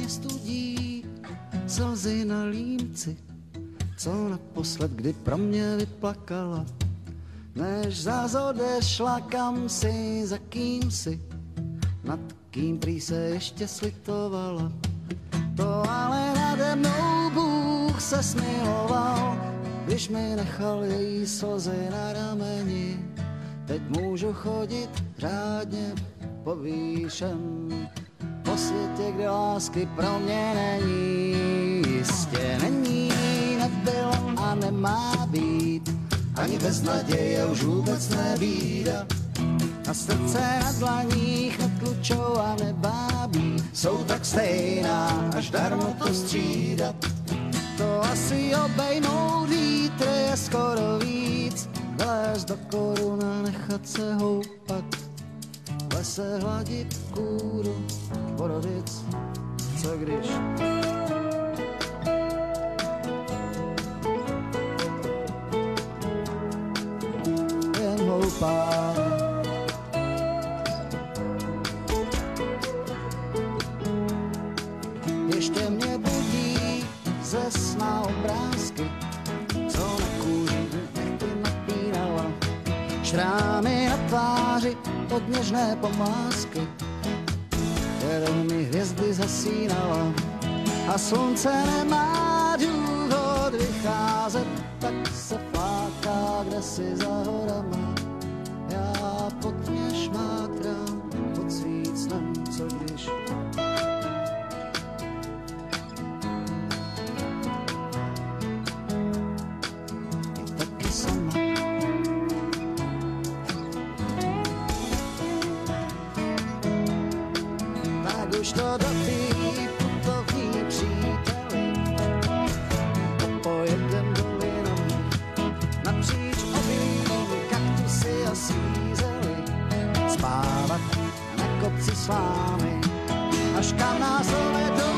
mě studí slzy na límci, co naposled kdy pro mě vyplakala. Než zás odešla kam si, za kým si, nad kým prý se ještě slitovala. To ale nade mnou Bůh se smiloval, když mi nechal její slzy na rameni. Teď můžu chodit řádně povýšen po světě, kde lásky pro mě není. Jistě není, nebylo a nemá být, ani bez naděje už vůbec nebída. A srdce na dlaních netlučou a nebábí, jsou tak stejná, až darmo to střídat. To asi obejmout vítr je skoro víc, vlézt do koruna, nechat se houpat, v lese hladit kůru borovic. Co když jen houpá? Ještě mě budí ze sna obrázky, co na kůži nechty napínala. Šrámy na tváři od něžné pomlásky, kterou mi hvězdy zasínala. A slunce nemá důvod vycházet, tak se fláká kdesi za horama. Já pod mě šmátrám pod svícnem, co když už to dotý putovní příteli a pojedem dolinami napříč obilím kaktusy a sízely, spávat na kopci s vámi, až kam nás dovedou